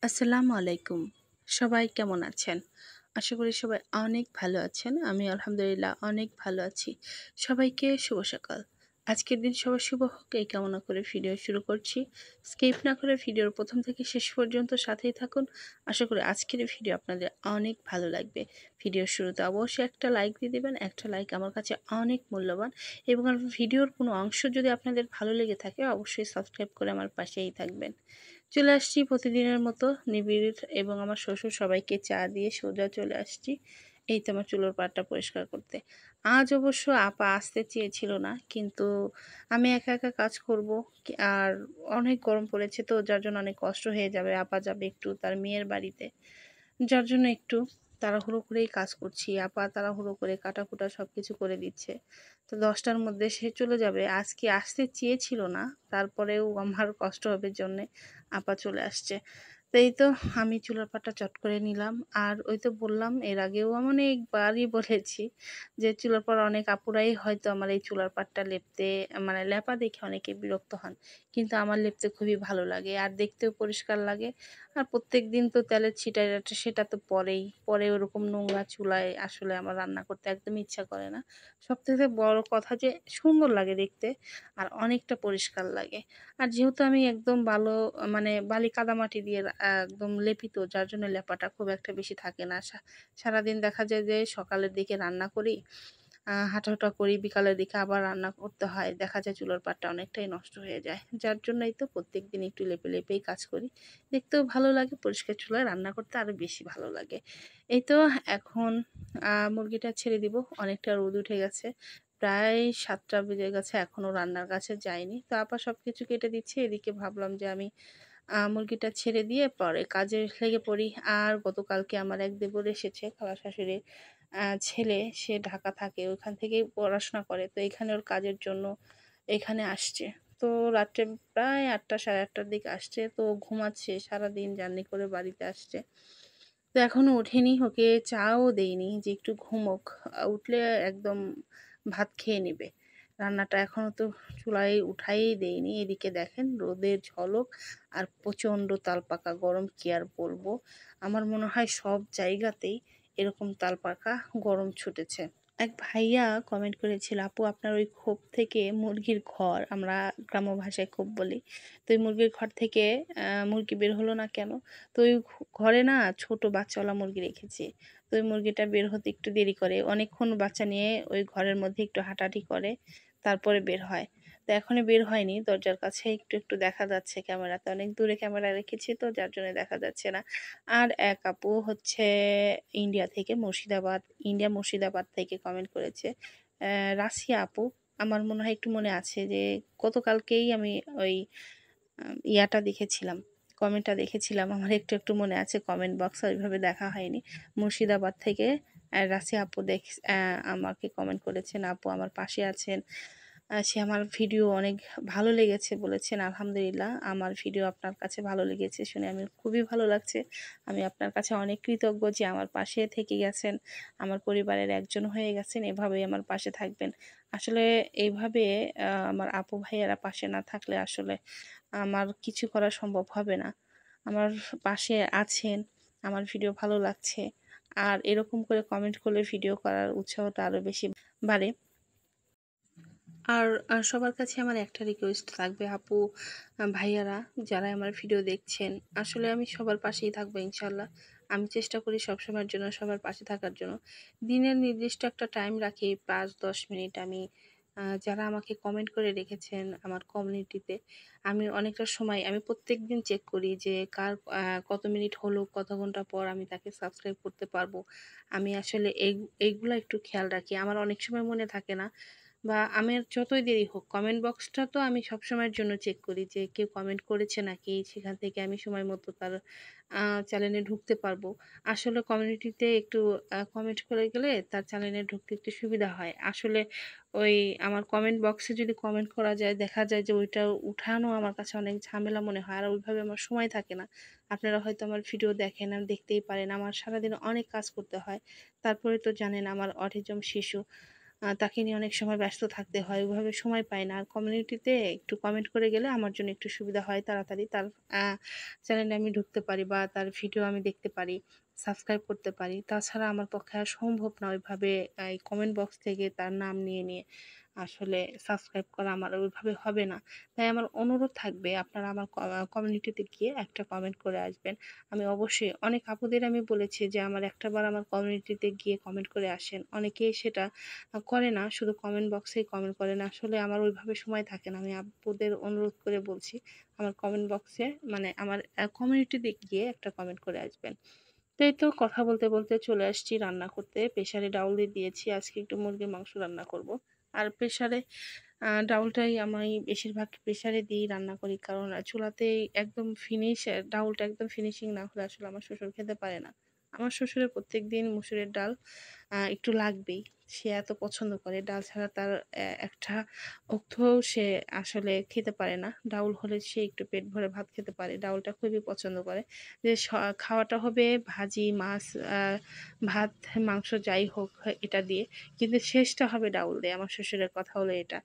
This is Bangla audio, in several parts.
আসসালামু আলাইকুম। সবাই কেমন আছেন? আশা করি সবাই অনেক ভালো আছেন। আমি আলহামদুলিল্লাহ অনেক ভালো আছি। সবাইকে শুভ সকাল। আজকের দিন সবার শুভ হোক এই কামনা করে ভিডিও শুরু করছি। স্কিপ না করে ভিডিওর ১ম থেকে শেষ পর্যন্ত সাথেই থাকুন। আশা করি আজকের এই ভিডিও আপনাদের অনেক ভালো লাগবে। ভিডিওর শুরুতে অবশ্যই একটা লাইক দিয়ে দিবেন। একটা লাইক আমার কাছে অনেক মূল্যবান এবং আমার ভিডিওর কোনো অংশ যদি আপনাদের ভালো লেগে থাকে অবশ্যই সাবস্ক্রাইব করে আমার পাশেই থাকবেন। চলে আসছি প্রতিদিনের মতো নিবিড় এবং আমার শ্বশুর সবাইকে চা দিয়ে সোজা চলে আসছি এই তো আমার চুলোর পাড়টা পরিষ্কার করতে। আজ অবশ্য আপা আসতে চেয়েছিল না, কিন্তু আমি একা একা কাজ করব আর অনেক গরম পড়েছে, তো যার জন্য অনেক কষ্ট হয়ে যাবে। আপা যাবে একটু তার মেয়ের বাড়িতে, যার জন্য একটু তাড়াহুড়ো করেই কাজ করছি। আপা তাড়াহুড়ো করে কাটাকুটা সব কিছু করে দিচ্ছে। তো ১০টার মধ্যে সে চলে যাবে। আজকে আসতে চেয়েছিল না, তারপরেও আমার কষ্ট হবে জন্যে আপা চলে আসছে। তো এই তো আমি চুলার পাটটা চট করে নিলাম। আর ওই তো বললাম, এর আগেও আমি অনেকবারই বলেছি যে চুলার পর অনেক আপুরাই হয়তো আমার এই চুলার পাটটা লেপতে মানে লেপা দেখে অনেকে বিরক্ত হন। কিন্তু আমার লেপতে খুবই ভালো লাগে আর দেখতেও পরিষ্কার লাগে। আর প্রত্যেকদিন তো তেলের ছিটাটা সেটা তো পরেই। পরে ওরকম নোংরা চুলায় আসলে আমার রান্না করতে একদমই ইচ্ছা করে না। সবথেকে বড় কথা যে সুন্দর লাগে দেখতে আর অনেকটা পরিষ্কার লাগে। আর যেহেতু আমি একদম মানে বালি কাদামাটি দিয়ে একদম লেপিত, যার জন্য লেপাটা খুব একটা বেশি থাকে না। সারাদিন দেখা যায় যে সকালের দিকে রান্না করি, হাঁটাহুটা করি, বিকালের দিকে আবার রান্না করতে হয়। দেখা যায় চুলার পাটটা অনেকটাই নষ্ট হয়ে যায়। যার জন্যই তো প্রত্যেকদিন একটু লেপেই কাজ করি। দেখতেও ভালো লাগে, পরিষ্কার চুলায় রান্না করতে আরো বেশি ভালো লাগে। এই তো এখন মুরগিটা ছেড়ে দিব। অনেকটা রোদ উঠে গেছে। প্রায় ৭টা বেজে গেছে, এখনো রান্নার কাছে যায়নি। তো আপা সবকিছু কেটে দিচ্ছে। এদিকে ভাবলাম যে আমি মুরগিটা ছেড়ে দিয়ে পরে কাজে লেগে পড়ি। আর গতকালকে আমার এক দেবর এসেছে, খালা শাশুড়ির ছেলে। সে ঢাকা থাকে, ওইখান থেকেই পড়াশোনা করে। তো এখানে ওর কাজের জন্য এখানে আসছে। তো রাত্রে প্রায় ৮টা ৮:৩০ দিকে আসছে। তো ঘুমাচ্ছে, সারাদিন জার্নি করে বাড়িতে আসছে। তো এখনো ওঠেনি, ওকে চাও দেইনি যে একটু ঘুমোক। উঠলে একদম ভাত খেয়ে নিবে। রান্নাটা এখনো তো চুলায় উঠাই দেইনি। এদিকে দেখেন রোদের ঝলক আর প্রচণ্ড তালপাকা গরম, কি আর বলবো। আমার মনে হয় সব জায়গাতেই এরকম তালপাকা গরম ছুটেছে। এক ভাইয়া কমেন্ট করেছিল, আপু আপনার ওই খোপ থেকে মুরগির ঘর, আমরা গ্রাম্য ভাষায় খোপ বলি, তো ওই মুরগির ঘর থেকে মুরগি বের হলো না কেন? তো ওই ঘরে না ছোট বাচ্চাওয়ালা মুরগি রেখেছি। তো ওই মুরগিটা বের হতে একটু দেরি করে, অনেকক্ষণ বাচ্চা নিয়ে ওই ঘরের মধ্যে একটু হাঁটাহাঁটি করে, তারপরে বের হয়। তো এখনো বের হয়নি, দরজার কাছে একটু একটু দেখা যাচ্ছে ক্যামেরাতে। অনেক দূরে ক্যামেরা রেখেছি তো যার জন্য দেখা যাচ্ছে না। আর এক আপু হচ্ছে ইন্ডিয়া মুর্শিদাবাদ থেকে কমেন্ট করেছে। রাশিয়া আপু, আমার মনে হয় একটু মনে আছে যে গতকালকেই আমি ওই ইয়াটা দেখেছিলাম, কমেন্টটা দেখেছিলাম। আমার একটু মনে আছে, কমেন্ট বক্স ওইভাবে দেখা হয়নি। মুর্শিদাবাদ থেকে রাশিয়া আপু আমাকে কমেন্ট করেছেন, আপু আমার পাশে আছেন। সে আমার ভিডিও অনেক ভালো লেগেছে বলেছেন। আলহামদুলিল্লাহ, আমার ভিডিও আপনার কাছে ভালো লেগেছে শুনে আমি খুবই ভালো লাগছে। আমি আপনার কাছে অনেক কৃতজ্ঞ যে আমার পাশে থেকে গেছেন, আমার পরিবারের একজন হয়ে গেছেন। এভাবেই আমার পাশে থাকবেন। আসলে এইভাবে আমার আপু ভাইয়েরা পাশে না থাকলে আসলে আমার কিছু করা সম্ভব হবে না। আমার পাশে আছেন, আমার ভিডিও ভালো লাগছে। আর এরকম করে কমেন্ট করলে ভিডিও করার উৎসাহটা আরো বেশি বাড়ে। আর সবার কাছে আমার একটা রিকোয়েস্ট থাকবে, আপু ভাইয়ারা যারা আমার ভিডিও দেখছেন, আসলে আমি সবার পাশেই থাকবো ইনশাল্লাহ। আমি চেষ্টা করি সবসময়ের জন্য সবার পাশে থাকার জন্য। দিনের নির্দিষ্ট একটা টাইম রাখি, ৫-১০ মিনিট আমি যারা আমাকে কমেন্ট করে রেখেছেন আমার কমিউনিটিতে, আমি অনেকটা সময় আমি প্রত্যেকদিন চেক করি যে কার কত মিনিট হলো, কত ঘন্টা পর আমি তাকে সাবস্ক্রাইব করতে পারবো। আমি আসলে এইগুলা একটু খেয়াল রাখি। আমার অনেক সময় মনে থাকে না, বা আমার যতই দেরি হোক কমেন্ট বক্সটা তো আমি সবসময়ের জন্য চেক করি যে কেউ কমেন্ট করেছে নাকি, সেখান থেকে আমি সময় মতো তার চ্যানেলে ঢুকতে পারবো। আসলে কমিউনিটিতে একটু কমেন্ট করে গেলে তার চ্যানেলে ঢুকতে একটু সুবিধা হয়। আসলে ওই আমার কমেন্ট বক্সে যদি কমেন্ট করা যায়, দেখা যায় যে ওইটা উঠানো আমার কাছে অনেক ঝামেলা মনে হয়, আর ওইভাবে আমার সময় থাকে না। আপনারা হয়তো আমার ভিডিও দেখেন, আমি দেখতেই পারেন, আমার সারাদিন অনেক কাজ করতে হয়। তারপরে তো জানেন আমার অটিজম শিশু, তাকে নিয়ে অনেক সময় ব্যস্ত থাকতে হয়, ওইভাবে সময় পাই না। আর কমিউনিটিতে একটু কমেন্ট করে গেলে আমার জন্য একটু সুবিধা হয়, তাড়াতাড়ি তার চ্যানেলে আমি ঢুকতে পারি বা তার ভিডিও আমি দেখতে পারি, সাবস্ক্রাইব করতে পারি। তাছাড়া আমার পক্ষে আর সম্ভব না ওইভাবে এই কমেন্ট বক্স থেকে তার নাম নিয়ে আসলে সাবস্ক্রাইব করা আমার ওইভাবে হবে না। তাই আমার অনুরোধ থাকবে আপনারা আমার কমিউনিটিতে গিয়ে একটা কমেন্ট করে আসবেন। আমি অবশ্যই অনেক আপুদের আমি বলেছি যে আমার একটাবার আমার কমিউনিটিতে গিয়ে কমেন্ট করে আসেন। অনেকেই সেটা করে না, শুধু কমেন্ট বক্সেই কমেন্ট করে না। আসলে আমার ওইভাবে সময় থাকে না। আমি আপুদের অনুরোধ করে বলছি আমার কমেন্ট বক্সে মানে আমার কমিউনিটিতে গিয়ে একটা কমেন্ট করে আসবেন। তো এই তো কথা বলতে চলে আসছি রান্না করতে। প্রেসারে ডাউল দিয়ে দিয়েছি। আজকে একটু মুরগির মাংস রান্না করব। আর প্রেসারে ডাউলটাই আমি বেশিরভাগ প্রেসারে দিয়েই রান্না করি। কারণ চুলাতেই একদম ডাউলটা একদম ফিনিশিং না হলে আসলে আমার শ্বশুর খেতে পারে না। আমার শ্বশুরের প্রত্যেকদিন মসুরের ডাল একটু লাগবেই। সে এত পছন্দ করে। ডাল ছাড়া তার একটা অর্থও সে আসলে খেতে পারে না। ডাউল হলে সে একটু পেট ভরে ভাত খেতে পারে। ডাউলটা খুবই পছন্দ করে। যে খাওয়াটা হবে ভাজি, মাছ, আ ভাত, মাংস যাই হোক এটা দিয়ে। কিন্তু শেষটা হবে ডাউল দিয়ে। আমার শ্বশুরের কথা হলো এটা।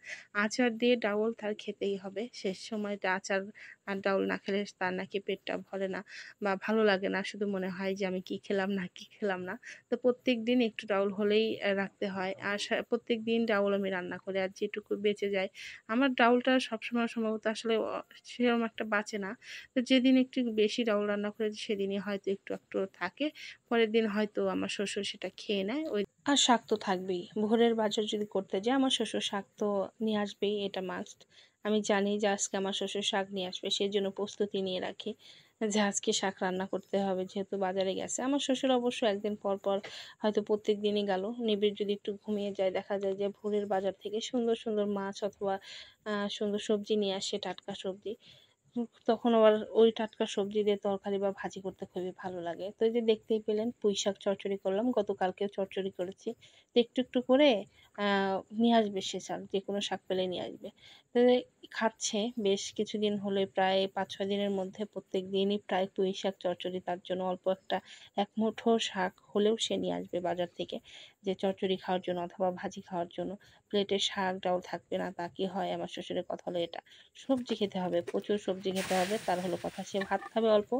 আচার দিয়ে ডাউল তার খেতেই হবে। শেষ সময়টা আচার আর ডাউল না খেলে তার নাকি পেটটা ভরে না বা ভালো লাগে না। শুধু মনে হয় যে আমি কি খেলাম না, কি খেলাম না। তো প্রত্যেকদিন একটু ডাউল হলেই রাখতে হয়। আর প্রত্যেকদিন ডাউল আমি রান্না করি। আর যেটুকু বেঁচে যায়, আমার ডাউলটা সবসময় সম্ভবত আসলে সেরকম একটা বাঁচে না। তো যেদিন একটু বেশি ডাউল রান্না করেছি সেদিনই হয়তো একটু থাকে। পরের দিন হয়তো আমার শ্বশুর সেটা খেয়ে নেয়। আর শাক তো থাকবেই। ভোরের বাজার যদি করতে যাই আমার শ্বশুর শাক তো নিয়ে আসবেই, এটা মাস্ট। আমি জানি যে আজকে আমার শ্বশুর শাক নিয়ে আসবে, সেজন্য প্রস্তুতি নিয়ে রাখি যে আজকে শাক রান্না করতে হবে যেহেতু বাজারে গেছে। আমার শ্বশুর অবশ্য একদিন পর হয়তো প্রত্যেক দিনই গেল। নিবিড় যদি একটু ঘুমিয়ে যায় দেখা যায় যে ভোরের বাজার থেকে সুন্দর মাছ অথবা সুন্দর সবজি নিয়ে আসে, টাটকা সবজি। তখন আবার ওই টাটকা সবজি দিয়ে তরকারি বা ভাজি করতে খুবই ভালো লাগে। তো এই যে দেখতেই পেলেন পুঁইশাক চচ্চড়ি করলাম। গতকালকেও চচ্চড়ি করেছি। তো একটু করে আ নিয়ে আসবে সে শাক। যেকোনো শাক পেলেই নিয়ে আসবে। তো খাচ্ছে বেশ কিছুদিন হলে প্রায় ৫-৬ দিনের মধ্যে প্রত্যেকদিনই প্রায় পুঁইশাক চচ্চড়ি তার জন্য অল্প একটা ১ মুঠো শাক হলেও সে নিয়ে আসবে বাজার থেকে। যে চচ্চড়ি খাওয়ার জন্য অথবা ভাজি খাওয়ার জন্য। প্লেটে শাক ডাউল থাকবে না তা কি হয়? আমার শ্বশুরের কথা হলো এটা। সবজি খেতে হবে, প্রচুর সবজি খেতে হবে। তার হলো কথা সে ভাত খাবে অল্প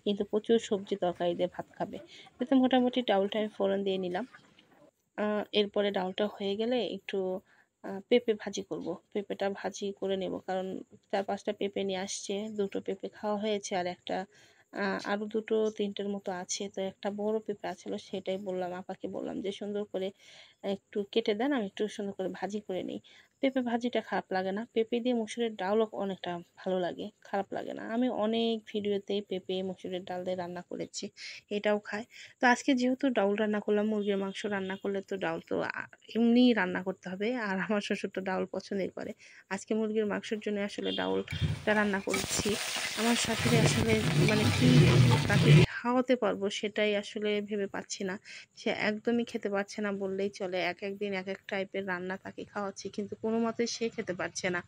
কিন্তু প্রচুর সবজি তরকারি দিয়ে ভাত খাবে। তো মোটামুটি ডাউলটা আমি ফোড়ন দিয়ে নিলাম। আ এরপরে ডাউলটা হয়ে গেলে একটু পেঁপে ভাজি করব। পেঁপেটা ভাজি করে নেব। কারণ ৪-৫ টা পেঁপে নিয়ে আসছে। ২ টো পেঁপে খাওয়া হয়েছে। আর একটা আরো ২ টো ৩ টের মতো আছে। তো একটা বড় পেঁপে আছিল সেটাই বললাম আপাকে বললাম যে, "সুন্দর করে একটু কেটে দেন, আমি একটু সুন্দর করে ভাজি করে নেই।" পেঁপে ভাজিটা খারাপ লাগে না। পেঁপে দিয়ে মসুরের ডালও অনেকটা ভালো লাগে। খারাপ লাগে না। আমি অনেক ভিডিওতেই পেঁপে মসুরের ডাল দিয়ে রান্না করেছি। এটাও খায়। তো আজকে যেহেতু ডাউল রান্না করলাম, মুরগির মাংস রান্না করলে তো ডাউল তো এমনিই রান্না করতে হবে। আর আমার শ্বশুর তো ডাউল পছন্দই করে। আজকে মুরগির মাংসের জন্য আসলে ডাউলটা রান্না করেছি। আমার শাশুড়ি আসলে মানে কি তাকে খাওয়াতে পারবো সেটাই আসলে ভেবে পাচ্ছি না। সে একদমই খেতে পারছে না বললেই চলে। একেক দিন একেক টাইপের রান্না তাকে খাওয়াচ্ছি কিন্তু কোনোমতেই সে খেতে পারছে না।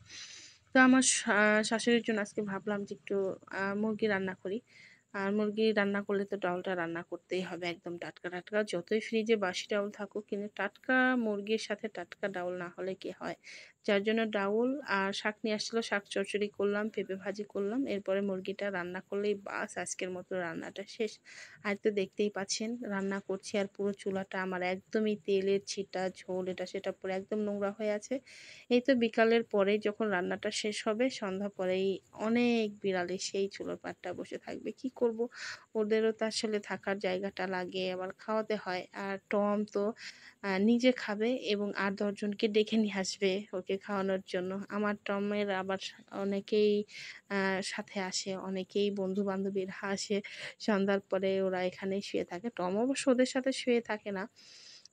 তো আমার শাশুড়ির জন্য আজকে ভাবলাম যে একটু মুরগি রান্না করি। আর মুরগি রান্না করলে তো ডাউলটা রান্না করতেই হবে একদম টাটকা। যতই ফ্রিজে বাসি ডাউল থাকুক কিন্তু টাটকা মুরগির সাথে টাটকা ডাউল না হলে কি হয়? যার জন্য ডাউল আর শাক নিয়ে আসছিল, শাক চচ্চড়ি করলাম, পেঁপে ভাজি করলাম। এরপরে মুরগিটা রান্না করলেই বাস আজকের মতো রান্নাটা শেষ। আর তো দেখতেই পাচ্ছেন রান্না করছি আর পুরো চুলাটা আমার একদমই তেলের ছিটা, ঝোল এটা সেটা পুরো একদম নোংরা হয়ে আছে। এই তো বিকালের পরেই যখন রান্নাটা শেষ হবে সন্ধ্যা পরেই অনেক বিড়াল এসেই চুলোর পাড়টা বসে থাকবে। কি করব? ওদেরও তো আসলে থাকার জায়গাটা লাগে, আবার খাওয়াতে হয়। আর টম তো নিজে খাবে এবং ৮-১০ জনকে ডেকে নিয়ে আসবে ওকে খাওয়ানোর জন্য। আমার টমের আবার অনেকেই আ সাথে আসে, অনেকেই বন্ধু-বান্ধবীরা আসে। সন্ধ্যার পরে ওরা এখানেই শুয়ে থাকে। টম অবশ্য ওদের সাথে শুয়ে থাকে না।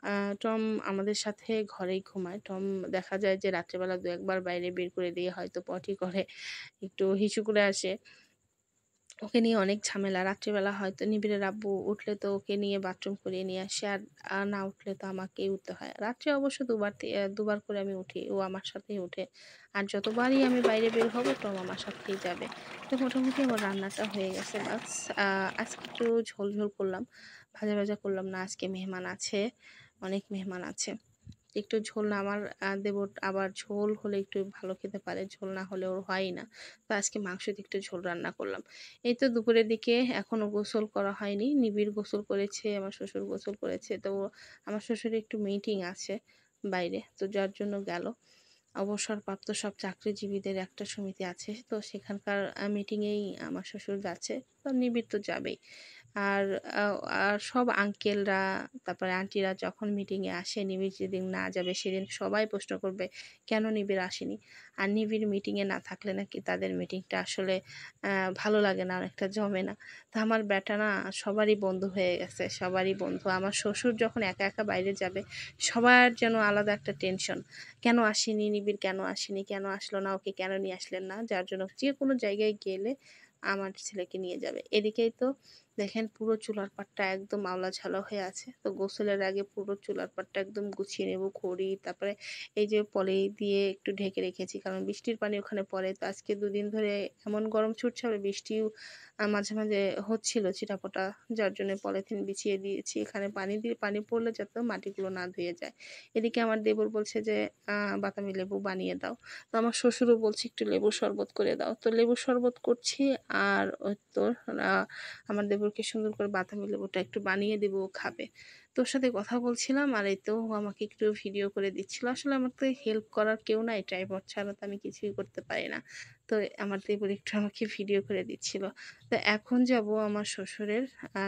আ টম আমাদের সাথে ঘরেই ঘুমায়। টম দেখা যায় যে রাত্রেবেলা ২-১ বার বাইরে বের করে দিয়ে হয়তো পটি করে, একটু হিসু করে আসে। ওকে নিয়ে অনেক ঝামেলা। রাত্রিবেলা হয়তো নিবিড়ের আব্বু উঠলে তো ওকে নিয়ে বাথরুম করিয়ে নিয়ে আসে। আর না উঠলে তো আমাকেই উঠতে হয়। রাত্রে অবশ্য ২ বার করে আমি উঠি। ও আমার সাথেই উঠে। আর যতবারই আমি বাইরে বের হব টম আমার সাথেই যাবে। তো মোটামুটি আমার রান্নাটা হয়ে গেছে বাস। আ আজকে একটু ঝোল করলাম। ভাজা করলাম না। আজকে মেহমান আছে। অনেক মেহমান আছে। একটু ঝোল না আমার দেবর আবার ঝোল হলে একটু ভালো খেতে পারে, ঝোল না হলে ওর হয়ই না। তো আজকে মাংস দিয়ে একটু ঝোল রান্না করলাম। এই তো দুপুরের দিকে এখনও গোসল করা হয়নি। নিবিড় গোসল করেছে, আমার শ্বশুর গোসল করেছে। তো আমার শ্বশুরের একটু মিটিং আছে বাইরে, তো যার জন্য গেল। অবসরপ্রাপ্ত সব চাকরিজীবীদের একটা সমিতি আছে, তো সেখানকার মিটিংয়েই আমার শ্বশুর যাচ্ছে। তো নিবিড় তো যাবেই। আর আর সব আঙ্কেলরা, তারপরে আন্টিরা যখন মিটিংয়ে আসে, নিবিড় যেদিন না যাবে সেদিন সবাই প্রশ্ন করবে কেন নিবিড় আসেনি। আর নিবিড় মিটিংয়ে না থাকলে নাকি তাদের মিটিংটা আসলে ভালো লাগে না, অনেকটা জমে না। তো আমার বেটা না সবারই বন্ধু হয়ে গেছে, সবারই বন্ধু। আমার শ্বশুর যখন একা একা বাইরে যাবে, সবার যেন আলাদা একটা টেনশন, কেন আসেনি নিবিড়, কেন আসেনি, কেন আসলো না, ওকে কেন নিয়ে আসলেন না। যার জন্য যে কোনো জায়গায় গেলে আমার ছেলেকে নিয়ে যাবে। এদিকেই তো দেখেন পুরো চুলার পাড়টা একদম আওলা ঝালা হয়ে আছে। তো গোসলের আগে পুরো চুলার পাড়টা একদম গুছিয়ে নেব, খড়ি, তারপরে এই যে পলি দিয়ে একটু ঢেকে রেখেছি, কারণ বৃষ্টির পানি ওখানে পড়ে। তো আজকে দুদিন ধরে এমন গরম ছুটছে, আবার বৃষ্টিও মাঝে মাঝে হচ্ছিল ছিটাফোঁটা, যার জন্য পলিথিন বিছিয়ে দিয়েছি এখানে পানি দিয়ে, পানি পড়লে যাতে মাটিগুলো না ধুয়ে যায়। এদিকে আমার দেবর বলছে যে বাতাবি লেবু বানিয়ে দাও। তো আমার শ্বশুরও বলছে একটু লেবুর শরবত করে দাও। তো লেবুর শরবত করছি। আর ওই তো আমার দেবরকে সুন্দর করে বাতাবি লেবুটা একটু বানিয়ে দিব, ও খাবে। তোর সাথে কথা বলছিলাম, আর এই তো ও আমাকে একটু ভিডিও করে দিচ্ছিল। আসলে আমার তো হেল্প করার কেউ নাই, ট্রাইপড ছাড়া তো আমি কিছুই করতে পারি না। তো আমার দেবর একটু আমাকে ভিডিও করে দিচ্ছিল। তো এখন যাব আমার শ্বশুরের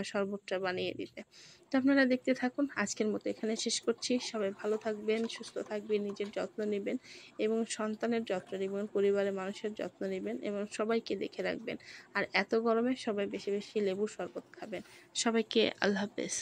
শরবতটা বানিয়ে দিতে। তো আপনারা দেখতে থাকুন। আজকের মতো এখানে শেষ করছি। সবাই ভালো থাকবেন, সুস্থ থাকবেন, নিজের যত্ন নেবেন এবং সন্তানের যত্ন নেবেন, পরিবারের মানুষের যত্ন নেবেন এবং সবাইকে দেখে রাখবেন। আর এত গরমে সবাই বেশি বেশি লেবুর শরবত খাবেন। সবাইকে আল্লাহ হাফেজ।